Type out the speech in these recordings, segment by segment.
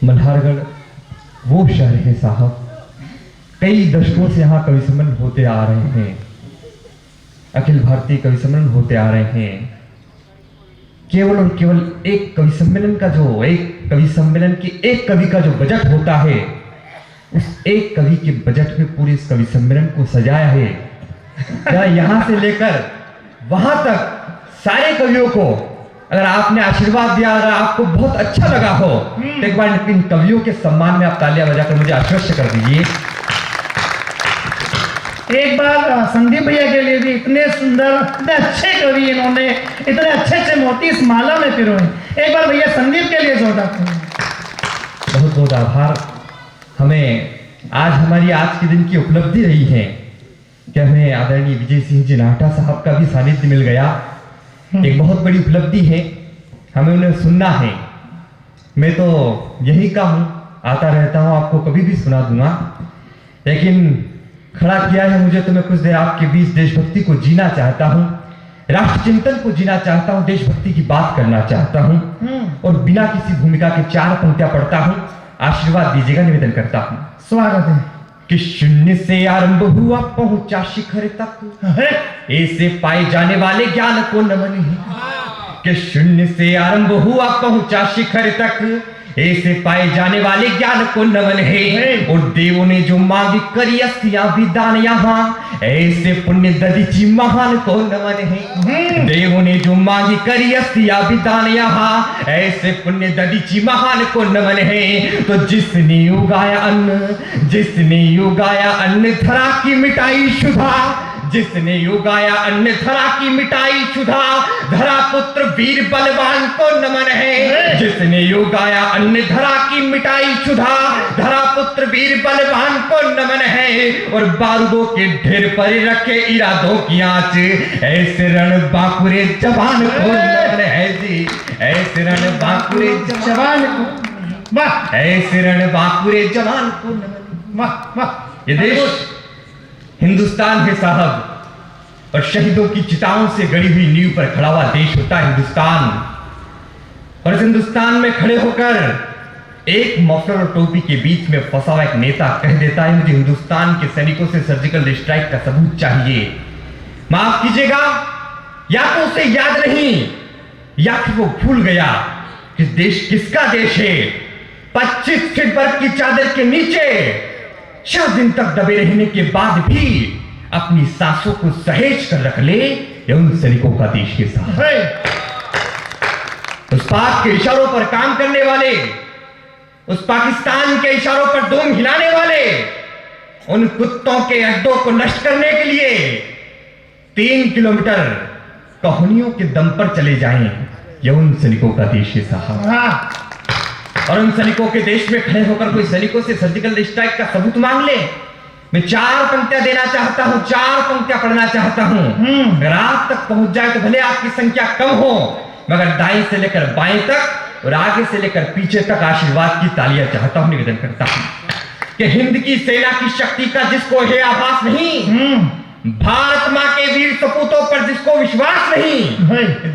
मल्हारगढ़ वो शहर है साहब, कई दशकों से यहाँ कवि सम्मेलन होते आ रहे हैं, अखिल भारतीय कवि सम्मेलन होते आ रहे हैं। केवल और केवल एक कवि सम्मेलन की एक कवि का जो बजट होता है, उस एक कवि के बजट में पूरे इस कवि सम्मेलन को सजाया है। यहाँ से लेकर वहां तक सारे कवियों को अगर आपने आशीर्वाद दिया, अगर आपको बहुत अच्छा लगा हो तो एक बार इन कवियों के सम्मान में आप तालियां बजाकर मुझे आश्वस्त कर दीजिए। एक बार संदीप भैया के लिए भी, इतने सुंदर, इतने अच्छे कवि, इन्होंने इतने अच्छे मोती इस माला में पिरोए। एक बार भैया संदीप के लिए जोरदार बहुत बहुत आभार। हमें हमारी आज के दिन की उपलब्धि रही है कि हमें आदरणीय विजय सिंह जी नाहटा साहब का भी सानिध्य मिल गया। एक बहुत बड़ी उपलब्धि है, हमें उन्हें सुनना है। मैं तो यही का हूँ, आता रहता हूँ, आपको कभी भी सुना दूंगा, लेकिन खड़ा किया है मुझे तो मैं कुछ देर आपके बीच देशभक्ति को जीना चाहता हूँ, राष्ट्र चिंतन को जीना चाहता हूँ, देशभक्ति की बात करना चाहता हूँ और बिना किसी भूमिका के 4 पंक्तियां पढ़ता हूँ। आशीर्वाद दीजिएगा, निवेदन करता हूँ। स्वागत है। कि शून्य से आरंभ हुआ पहुंचा शिखर तक, ऐसे पाए जाने वाले ज्ञान को नमन है। कि शून्य से आरंभ हुआ पहुंचा शिखर तक, ऐसे पाए जाने वाले ज्ञान को नमन है। और देवों ने जो मांगी करी अस्थियां भी दान, यहाँ ऐसे पुण्य दधीची महान को नमन है। देवों ने जो मांगी करी अस्थियां भी दान, यहाँ ऐसे पुण्य दधीची महान को नमन है। तो जिसने उगाया अन्न धरा की मिटाई शुदा, जिसने उगाया अन्न धरा की मिटाई शुदा, धरा पुत्र वीर बलवान को नमन है। जिसने उगाया अन्न धरा की मिटाई शुदा, धरा पुत्र वीर बलवान को नमन है। और बारूदों के ढेर पर रखे इरादों की आंच, ऐसे रण बांकुरे जवान को नमन है जी। ऐसे रण बांकुरे जवान को, वाह, ऐसे रण बांकुरे जवान को नमन। वाह वाह। ये देश हिंदुस्तान है साहब, और शहीदों की चिताओं से गड़ी हुई नींव पर खड़ा हुआ देश होता है हिंदुस्तान। और इस हिंदुस्तान में खड़े होकर एक मफलर और टोपी के बीच में फंसा हुआ एक नेता कह देता है, मुझे हिंदुस्तान के सैनिकों से सर्जिकल स्ट्राइक का सबूत चाहिए। माफ कीजिएगा, या तो उसे याद नहीं या फिर वो भूल गया कि देश किसका देश है। 25 फीट बर्फ की चादर के नीचे 6 दिन तक दबे रहने के बाद भी अपनी सांसों को सहेज कर रख ले, ये उन सैनिकों का देश के साथ। उस पाक के इशारों पर काम करने वाले, उस पाकिस्तान के इशारों पर दुम हिलाने वाले, उन कुत्तों के अड्डों को नष्ट करने के लिए 3 किलोमीटर कहानियों के दम पर चले जाएं, ये उन सैनिकों का देश है साहब। और उन सैनिकों के देश में खड़े होकर कोई सैनिकों से सर्जिकल स्ट्राइक का सबूत मांग ले। मैं 4 पंक्तियां देना चाहता हूं, 4 पंक्तियां पढ़ना चाहता हूं। अगर आप तक पहुंच जाए तो भले आपकी संख्या कम हो, मगर दाएं से लेकर बाएं तक और आगे से लेकर पीछे तक आशीर्वाद की तालियां चाहता हूं, निवेदन करता हूं कि हिंद की सेना की शक्ति का जिसको है आभास नहीं, भारत मां के वीर सपूतों पर जिसको विश्वास नहीं,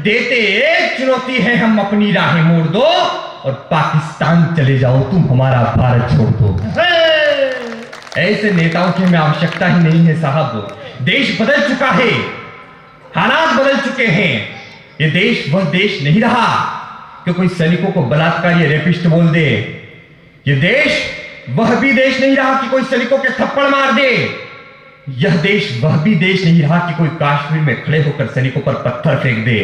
देते एक चुनौती है, हम अपनी राहें मोड़ दो और पाकिस्तान चले जाओ, तुम हमारा भारत छोड़ दो। ऐसे नेताओं की हमें आवश्यकता ही नहीं है साहब। देश बदल चुका है, हालात बदल चुके हैं। ये देश वह देश नहीं रहा कि कोई सैनिकों को बलात्कार या रेपिस्ट बोल दे। ये देश वह भी देश नहीं रहा कि कोई सैनिकों के थप्पड़ मार दे। यह देश वह भी देश नहीं रहा कि कोई कश्मीर में खड़े होकर सैनिकों पर पत्थर फेंक दे।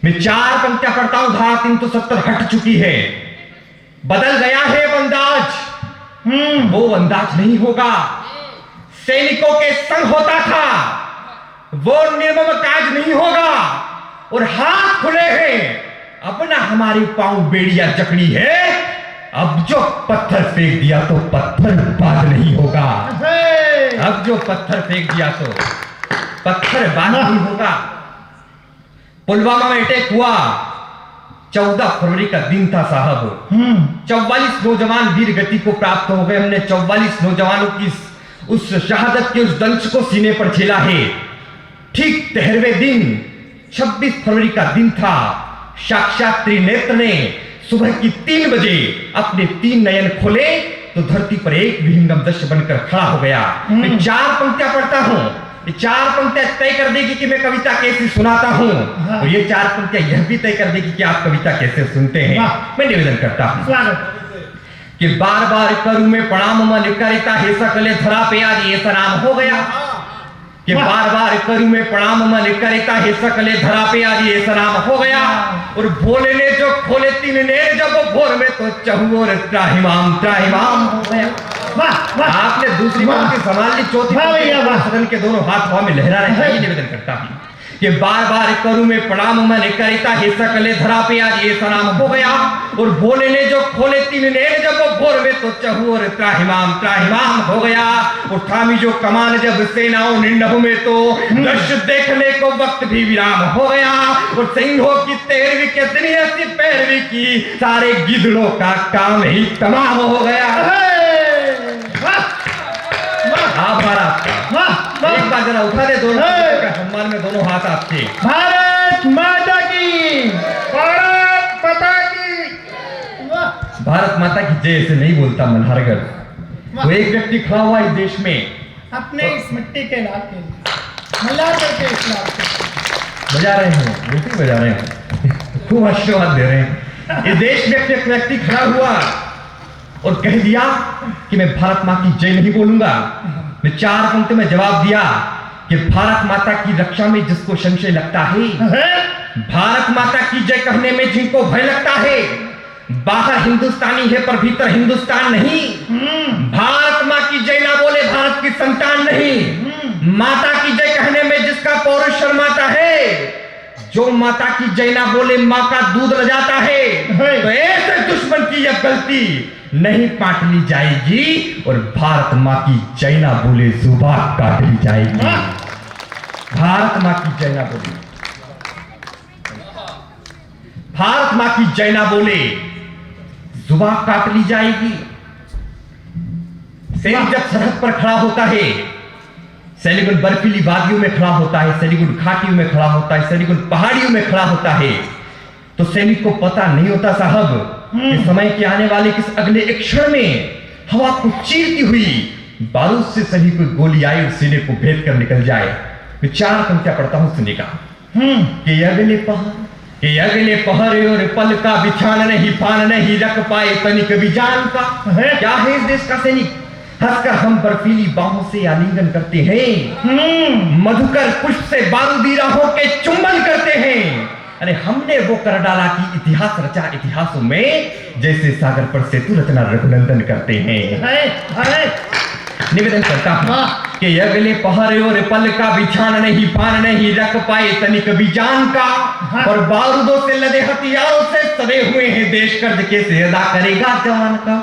मैं 4 पंक्तियां पढ़ता हूं, धारा 370 हट चुकी है, बदल गया है अंदाज। वो अंदाज नहीं होगा, सैनिकों के संग होता था, वो निर्मम काज नहीं होगा। और हाथ खुले हैं, अपना हमारे पांव बेड़िया जकड़ी है, अब जो पत्थर फेंक दिया तो पत्थर बात नहीं होगा। अब जो पत्थर फेंक दिया तो पत्थर बात नहीं होगा। पुलवामा में अटैक हुआ, 14 फरवरी का दिन था साहब। 44 नौजवान वीर गति को प्राप्त हो गए। हमने 44 नौजवानों की उस शहादत के उस दंश को सीने पर झेला है। ठीक 13वें दिन 26 फरवरी का दिन था। साक्षात त्रिनेत्र ने सुबह की 3 बजे अपने 3 नयन खोले तो धरती पर एक विहंगम दृश्य बनकर खड़ा हो गया। मैं 4 पंक्तियां पढ़ता हूं, ये 4 पंक्तियां तय कर देगी कि मैं कविता कैसी सुनाता हूं, और ये 4 पंक्तियां यह भी तय कर देगी कि आप कविता कैसे सुनते हैं। मैं निवेदन करता हूं कि बार बार करूं मैं प्रणाम मन करिता हे सकले धरा पे आज ये सनाम हो गया, कि बार बार करूं मैं प्रणाम मन करिता हे सकले धरा पे आज ये सनाम हो गया। और भोले ने जो खोले 3 नेत्र जब भोर में तो चहुओर त्राहिमाम हो गया। आपने दूसरी पंक्ति संभाल ली, चौथी सदन के दोनों हाथ हवा में लहरा रहे हैं। निवेदन करता हूं कि बार बार करूं मैं प्रणाम मन करिता हे सकले धरा पे आज ये सनाम हो गया। और भोले ने जो खोले 3 नेत्र जब भोर में तो चहुओर त्राहिमाम हो गया। और थामी जो कमान जब सेनाओं निंडभ में तो दृश्य देखने को वक्त भी विराम हो गया। और सिंहों की 13वीं के दिन ऐसी पैरवी की सारे गिदड़ों का काम ही तमाम हो गया। आभार आपका। एक बार जरा उठा दे दोनों सम्मान में दोनों हाथ आपके। भारत माता की, भारत माता की, भारत माता की जय से नहीं बोलता मनहरगढ़। वो एक व्यक्ति खड़ा हुआ इस देश में अपने इस मिट्टी के लाल के लिए मल्लाह करके इस लाल को बजा रहे हैं, बिल्कुल बजा रहे हैं, खूब आशीर्वाद दे रहे हैं। इस देश में एक व्यक्ति खड़ा हुआ और कह दिया कि मैं भारत माँ की जय नहीं बोलूंगा। मैं 4 पंक्ति में जवाब दिया कि भारत माता की रक्षा में जिसको संशय लगता है, भारत माता की जय कहने में जिनको भय लगता है, बाहर हिंदुस्तानी है पर भीतर हिंदुस्तान नहीं। भारत माँ की जय ना बोले भारत की संतान नहीं। माता की जय कहने में जिसका पौरुष शर्माता है, जो माता की जय ना बोले माँ का दूध ल जाता है, तो ऐसे दुश्मन की यह गलती नहीं पाट ली जाएगी। और भारत माँ की जय ना बोले जुबान काट ली जाएगी। भारत माँ की जय ना बोले, भारत माँ की जय ना बोले जुबान काट ली जाएगी। सैनिक जब सरहद पर खड़ा होता है, सैनिक बर्फीली वादियों में खड़ा होता है, सैनिक घाटियों में खड़ा होता है, सैनिक पहाड़ियों में खड़ा होता है, तो सैनिक को पता नहीं होता साहब कि समय के आने वाले किस अगले एक क्षण में हवा को चीरती हुई बारूद से सभी को गोली आई और सीने को भेद कर निकल जाए। मैं 4 पंक्तियां पढ़ता हूं, सुनिए का कि अगले पहर और पल का बिछान नहीं पान नहीं रख पाए तनिक भी जान का। क्या है इस देश का सैनिक? हंसकर हम बर्फीली बाहों से आलिंगन करते हैं, मधुकर पुष्प से बारूदी राहों के चुंबन करते हैं। अरे हमने वो कर डाला कि इतिहास रचा इतिहासों में, जैसे सागर पर सेतु रचना रघुनंदन करते हैं। निवेदन करता हूं कि अगले पहर और पल का बिछान नहीं पान नहीं रख पाए तनिक भी जान का। और बारूदों से लदे हथियारों से सदे हुए हैं देश कर्ज कैसे अदा करेगा जवान का।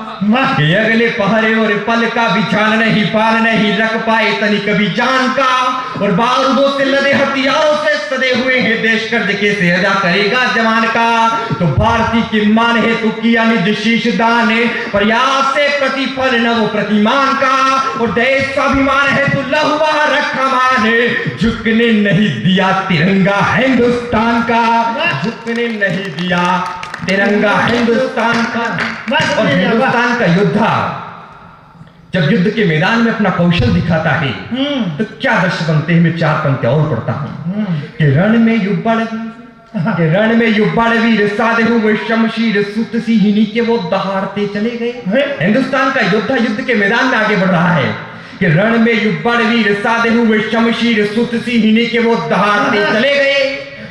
कि अगले पहर और पल का बिछान नहीं पान नहीं रख पाए तनिक भी जान का। और बारूदों से लदे हथियारों से सदे हुए हैं देश कर्ज कैसे अदा करेगा जवान का। तो भारती की मान है तो किया निज शीश दान, प्रयास से प्रतिफल न वो प्रतिमान का। और देश स्वाभिमान है तो लहुआ रखा मान, झुकने नहीं दिया तिरंगा हिंदुस्तान का, झुकने नहीं दिया तिरंगा हिंदुस्तान का। और हिंदुस्तान का योद्धा जब युद्ध के मैदान में अपना कौशल दिखाता है तो क्या दृश्य बनते हैं। मैं 4 पंक्तियां और पढ़ता हूं कि रण में युब्बड़ वीर साधे हुए शमशीर सुत सिंहिनी के वो दहाड़ते चले गए। हिंदुस्तान का योद्धा युद्ध के मैदान में आगे बढ़ रहा है कि रण में युब्बड़ वीर साधे हुए शमशीर सुत सिंहिनी के वो दहाड़ते चले गए।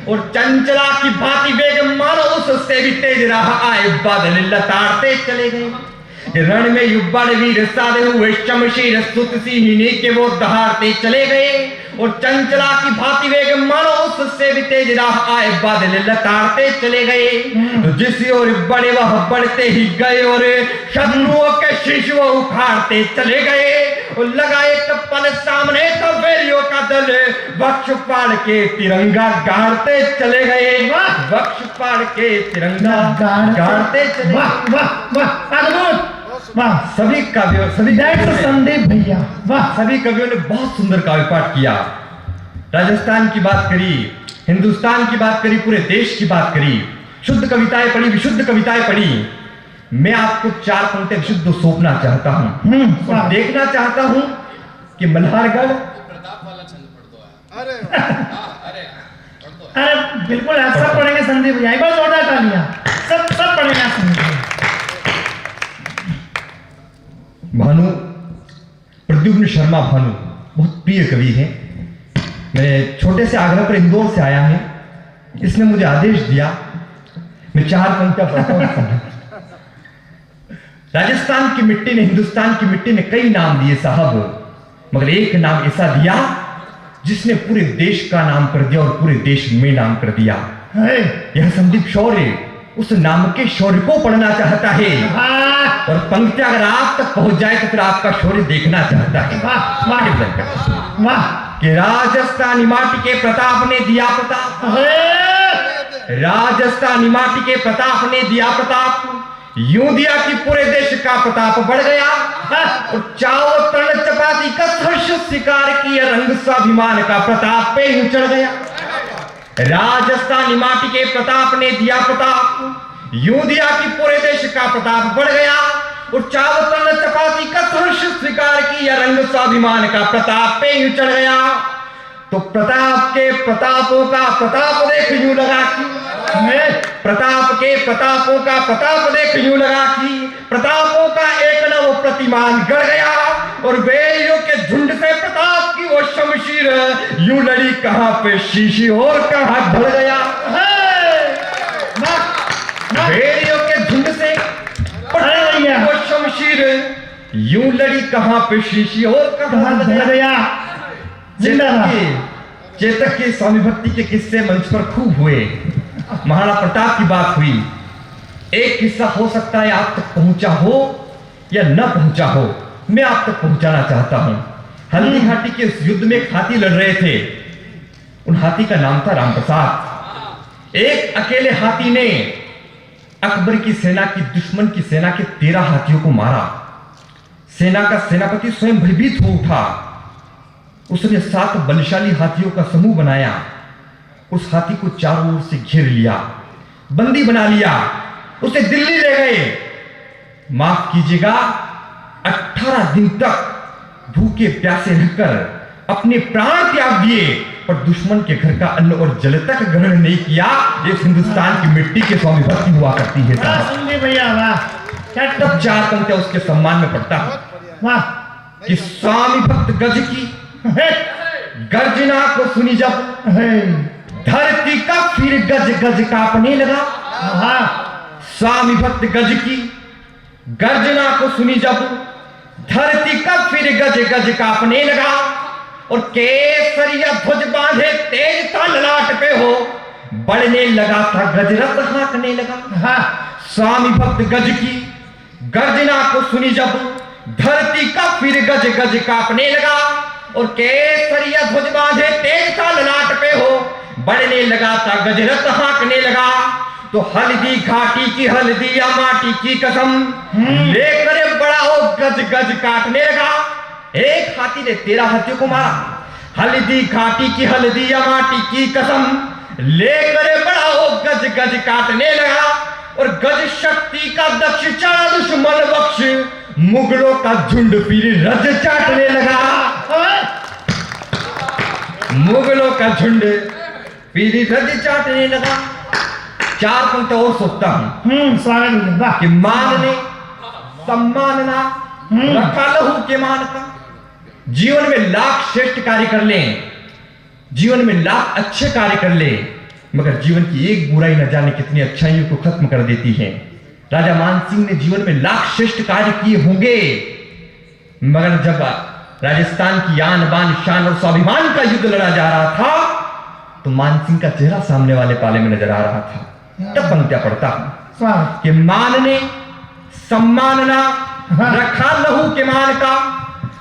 और चंचला की भांति वेग मानो उससे भी तेज रहा आए बादल लताड़ते चले गए। रण में युब्बड़ वीर साधे हुए शमशीर सुत सिंहिनी के वो दहाड़ते चले गए। और चंचला की भांति वेग मानो उससे भी तेज राह आए बादल लताड़ते चले गए। तो जिस ओर बड़े वह बढ़ते ही गए और शत्रुओं के शीश वो उखाड़ते चले गए। और लगाए पल सामने तो वैरियों का दल वक्ष फाड़ के तिरंगा गाड़ते चले गए। वक्ष फाड़ के तिरंगा गाड़ते चले। वाह वाह वाह अद्भुत वाह। सभी कवियों संदीप भैया वाह, सभी कवियों ने बहुत सुंदर काव्य पाठ किया। राजस्थान की बात करी, हिंदुस्तान की बात करी, पूरे देश की बात करी। शुद्ध कविताएं पढ़ी, विशुद्ध कविताएं पढ़ी। मैं आपको 4 पंक्तियां विशुद्ध सौंपना चाहता हूं और देखना चाहता हूं कि मल्हारगढ़ अरे बिल्कुल सब पढ़ेंगे संदीप भैया, एक बार जोरदार तालियां, सब पढ़ेंगे आप संदीप भैया। भानु प्रद्युम्न शर्मा भानु बहुत प्रिय कवि हैं। मैं छोटे से आगरा पर इंदौर से आया है, इसने मुझे आदेश दिया मैं 4 पंक्तियां पढ़ता हूं। राजस्थान की मिट्टी ने, हिंदुस्तान की मिट्टी ने कई नाम दिए साहब, मगर एक नाम ऐसा दिया जिसने पूरे देश का नाम कर दिया और पूरे देश में नाम कर दिया। यह संदीप शौर्य उस नाम के शौर्य को पढ़ना चाहता है और पंक्तियां अगर आप तक पहुंच जाए तो फिर आपका शौर्य देखना चाहता है। वाह कि राजस्थानी माटी के प्रताप ने दिया प्रताप, राजस्थानी माटी के प्रताप ने दिया प्रताप, यूं दिया कि पूरे देश का प्रताप बढ़ गया और चाओ तरण चपाती का हर्ष शिकार किया, रंग स्वाभिमान का प्रताप पे यूं चढ़ गया। राजस्थानी माटी के प्रताप ने दिया प्रताप, यूं दिया कि पूरे देश का प्रताप बढ़ गया और चाओ तरण चपाती का हर्ष स्वीकार किया, रंग स्वाभिमान का प्रताप पे यूं चढ़ गया। तो प्रताप के प्रतापों का प्रताप देख यूं लगा कि, प्रताप के प्रतापों का प्रताप देख यूं लगा कि प्रतापों का एक नव प्रतिमान गढ़ गया और बेरियों के झुंड से प्रताप की वो शमशीर यूं लड़ी कहां पे शीशी और कहां ढल गया। बेरियों के झुंड से वो शमशीर यूं लड़ी कहां पे शीशी और कहां ढल गया। चेतक के स्वामी भक्ति के किस्से मंच पर खूब हुए, महाराणा प्रताप की बात हुई। एक किस्सा हो सकता है आप तक पहुंचा हो या न पहुंचा हो, मैं आप तक पहुंचाना चाहता हूं। हल्दी घाटी के उस युद्ध में एक हाथी लड़ रहे थे, उन हाथी का नाम था रामप्रसाद। एक अकेले हाथी ने अकबर की सेना की, दुश्मन की सेना के 13 हाथियों को मारा। सेना का सेनापति स्वयं भयभीत हो उठा, उसने 7 बलशाली हाथियों का समूह बनाया, उस हाथी को चारों ओर से घेर लिया, बंदी बना लिया, उसे दिल्ली ले गए। माफ कीजिएगा, 18 दिन तक भूखे प्यासे रहकर अपने प्राण त्याग दिए पर दुश्मन के घर का अन्न और जल तक ग्रहण नहीं किया। इस हिंदुस्तान की मिट्टी के स्वामी भक्ति हुआ करती है साहब। भैया वाह, तब 4 पंक्तियां उसके सम्मान में पढ़ता हूं कि स्वामी भक्त गज की गर्जना को सुनी जब धरती का फिर गज गज कांपने लगा। स्वामी भक्त गज की गर्जना को सुनी जब धरती का फिर गज गज कांपने लगा और केसरिया ध्वज बांधे तेज था ललाट पे हो, बढ़ने लगा था गजरत हाँकने लगा। स्वामी भक्त गज की गर्जना को सुनी जब धरती का फिर गज गज कांपने लगा और केसरिया ध्वज बांधे तेज था ललाट पे हो, बढ़ने लगा था गजरत हाँकने लगा। तो हल्दी घाटी की हल्दिया माटी की कसम लेकर बड़ा हो गज गज काटने लगा। एक हाथी ने 13 हाथियों को मारा। हल्दी घाटी की हल्दिया माटी की कसम लेकर बड़ा हो गज गज काटने लगा और गज शक्ति का दक्ष चारा दुश्मन बख्श, मुगलों का झुंड फिर रज चाटने लगा। मुगलों का झुंड फिर रज चाटने लगा। 4 पंक्ति और सोचता हूं स्वागत कि मानने सम्मानना रखा लहू के मान का। जीवन में लाख श्रेष्ठ कार्य कर ले, जीवन में लाख अच्छे कार्य कर ले, मगर जीवन की एक बुराई न जाने कितनी अच्छाइयों को खत्म कर देती है। राजा मानसिंह ने जीवन में लाख श्रेष्ठ कार्य किए होंगे, मगर जब राजस्थान की आन बान शान और स्वाभिमान का युद्ध लड़ा जा रहा था तो मानसिंह का चेहरा सामने वाले पाले में नजर आ रहा था। तब पंक्तियां पढ़ता हूं कि मानने सम्मानना रखा लहू के मान का,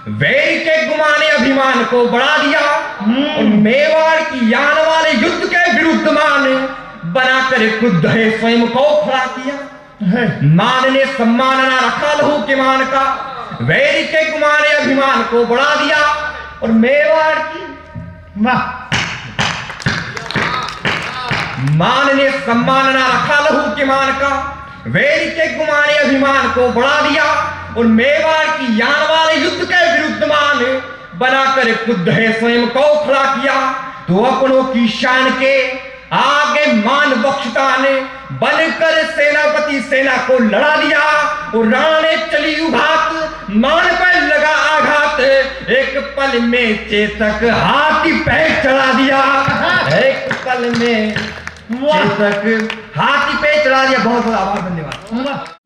वैर के गुमाने अभिमान को बढ़ा दिया और मेवाड़ की यान वाले युद्ध के विरुद्ध मान बनाकर क्रुद्ध है स्वयं को खड़ा किया। मानने सम्मानना रखा लहू के मान का, वैर के गुमाने अभिमान को बढ़ा दिया और मेवाड़ की वाह मान ने सम्मान ना रखा लहू के मान का, वैर के गुमाने अभिमान को बढ़ा दिया और मेवाड़ की यान वाले युद्ध के विरुद्ध मान बनाकर खुद है स्वयं को खड़ा किया। तो अपनों की शान के आगे मान बख्शता ने बनकर सेनापति सेना को लड़ा दिया और राणा ने चली उघात, मान पर लगा आघात, एक पल में चेतक हाथी पे चढ़ा दिया। एक पल में चेतक हाथी पे चढ़ा दिया। बहुत बहुत आभार, धन्यवाद।